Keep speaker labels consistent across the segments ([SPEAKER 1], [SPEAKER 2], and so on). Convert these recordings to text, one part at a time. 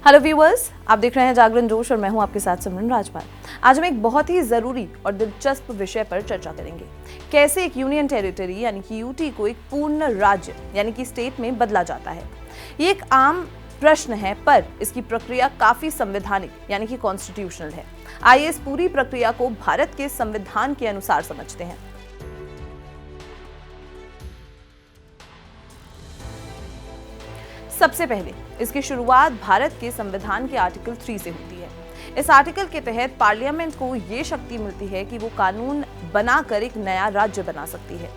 [SPEAKER 1] Hello viewers, आप देख रहे हैं जागरण जोश और मैं हूं आपके साथ सिमरन राजपाल। आज हम एक बहुत ही जरूरी और दिलचस्प विषय पर चर्चा करेंगे। कैसे एक यूनियन टेरिटरी यानी कि यूटी को एक पूर्ण राज्य यानी कि स्टेट में बदला जाता है। ये एक आम प्रश्न है, पर इसकी प्रक्रिया काफी संवैधानिक यानी कि कॉन्स्टिट्यूशनल है। आइए इस पूरी प्रक्रिया को भारत के संविधान के अनुसार समझते हैं। सबसे पहले इसकी शुरुआत भारत के संविधान के आर्टिकल 3 से होती है। इस आर्टिकल के तहत पार्लियामेंट को ये शक्ति मिलती है कि वो कानून बनाकर एक नया राज्य बना सकती है।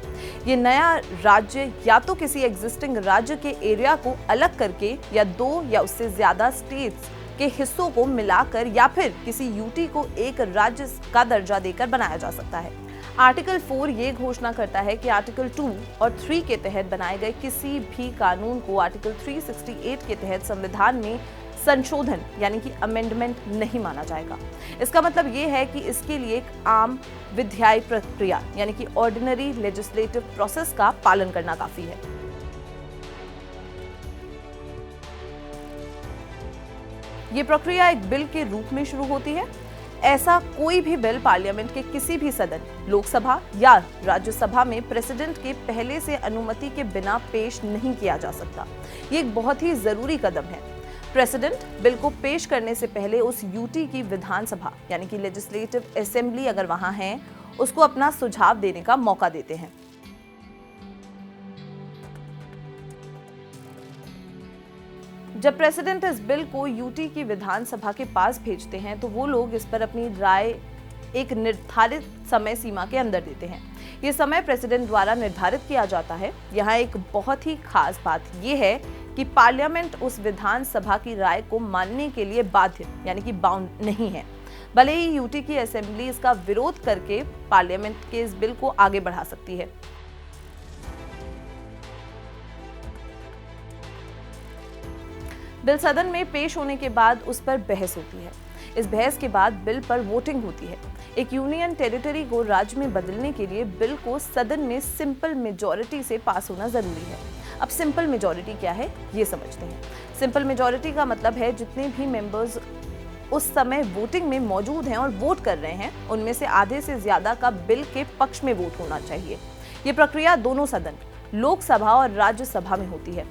[SPEAKER 1] ये नया राज्य या तो किसी एग्जिस्टिंग राज्य के एरिया को अलग करके या दो या उससे ज्यादा स्टेट्स के हिस्सों को मिलाकर या फिर किसी यूटी को एक राज्य का दर्जा देकर बनाया जा सकता है। आर्टिकल 4 ये घोषणा करता है कि आर्टिकल 2 और 3 के तहत बनाए गए किसी भी कानून को आर्टिकल 368 के तहत संविधान में संशोधन यानी कि अमेंडमेंट नहीं माना जाएगा। इसका मतलब ये है कि इसके लिए एक आम विधायी प्रक्रिया यानी कि ऑर्डिनरी लेजिस्लेटिव प्रोसेस का पालन करना काफी है। ये प्रक्रिया एक बिल के रूप में शुरू होती है। ऐसा कोई भी बिल पार्लियामेंट के किसी भी सदन, लोकसभा या राज्यसभा में प्रेसिडेंट के पहले से अनुमति के बिना पेश नहीं किया जा सकता। ये एक बहुत ही जरूरी कदम है। प्रेसिडेंट बिल को पेश करने से पहले उस यूटी की विधानसभा यानी कि लेजिस्लेटिव असेंबली अगर वहां है, उसको अपना सुझाव देने का मौका देते हैं। जब प्रेसिडेंट इस बिल को यूटी की विधानसभा के पास भेजते हैं तो वो लोग इस पर अपनी राय एक निर्धारित समय सीमा के अंदर देते हैं। ये समय प्रेसिडेंट द्वारा निर्धारित किया जाता है। यहाँ एक बहुत ही खास बात ये है कि पार्लियामेंट उस विधानसभा की राय को मानने के लिए बाध्य यानी कि बाउंड नहीं है। भले ही यूटी की असेंबली इसका विरोध करके पार्लियामेंट के इस बिल को आगे बढ़ा सकती है। बिल सदन में पेश होने के बाद उस पर बहस होती है। इस बहस के बाद बिल पर वोटिंग होती है। एक यूनियन टेरिटरी को राज्य में बदलने के लिए बिल को सदन में सिंपल मेजॉरिटी से पास होना जरूरी है। अब सिंपल मेजॉरिटी क्या है, ये समझते हैं। सिंपल मेजॉरिटी का मतलब है जितने भी मेंबर्स उस समय वोटिंग में मौजूद हैं और वोट कर रहे हैं, उनमें से आधे से ज्यादा का बिल के पक्ष में वोट होना चाहिए। ये प्रक्रिया दोनों सदन, लोकसभा और राज्यसभा में होती है।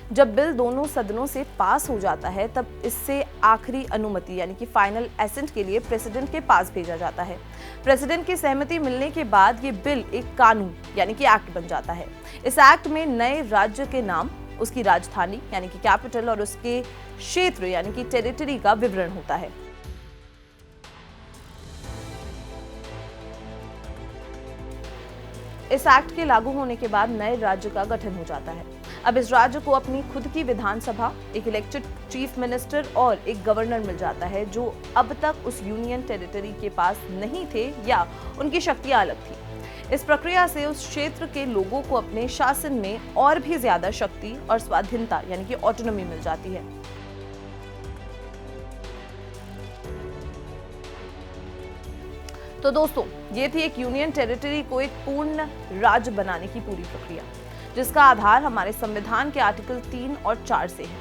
[SPEAKER 1] जब बिल दोनों सदनों से पास हो जाता है, तब इससे आखिरी अनुमति यानी कि फाइनल एसेंट के लिए प्रेसिडेंट के पास भेजा जाता है। प्रेसिडेंट की सहमति मिलने के बाद ये बिल एक कानून यानी कि एक्ट बन जाता है। इस एक्ट में नए राज्य के नाम, उसकी राजधानी यानी कि कैपिटल और उसके क्षेत्र यानी कि टेरिटरी का विवरण होता है। इस एक्ट के लागू होने के बाद नए राज्य का गठन हो जाता है। अब इस राज्य को अपनी खुद की विधानसभा, एक इलेक्टेड चीफ मिनिस्टर और एक गवर्नर मिल जाता है, जो अब तक उस यूनियन टेरिटरी के पास नहीं थे या उनकी शक्तियां अलग थी। इस प्रक्रिया से उस क्षेत्र के लोगों को अपने शासन में और भी ज्यादा शक्ति और स्वाधीनता यानी कि ऑटोनॉमी मिल जाती है। तो दोस्तों, ये थी एक यूनियन टेरिटरी को एक पूर्ण राज्य बनाने की पूरी प्रक्रिया, जिसका आधार हमारे संविधान के आर्टिकल 3 और 4 से है।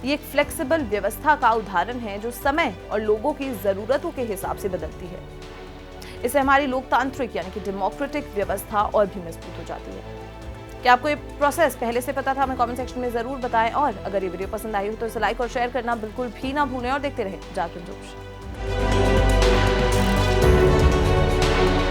[SPEAKER 1] ये एक फ्लेक्सिबल व्यवस्था का उदाहरण है जो समय और लोगों की जरूरतों के हिसाब से बदलती है। इससे हमारी लोकतांत्रिक यानी कि डेमोक्रेटिक व्यवस्था और भी मजबूत हो जाती है। क्या आपको ये प्रोसेस पहले से पता था? हमें कमेंट सेक्शन में जरूर बताएं, और अगर ये वीडियो पसंद आई हो तो इसे लाइक और शेयर करना बिल्कुल भी ना भूलें और देखते रहें जागरण जोश।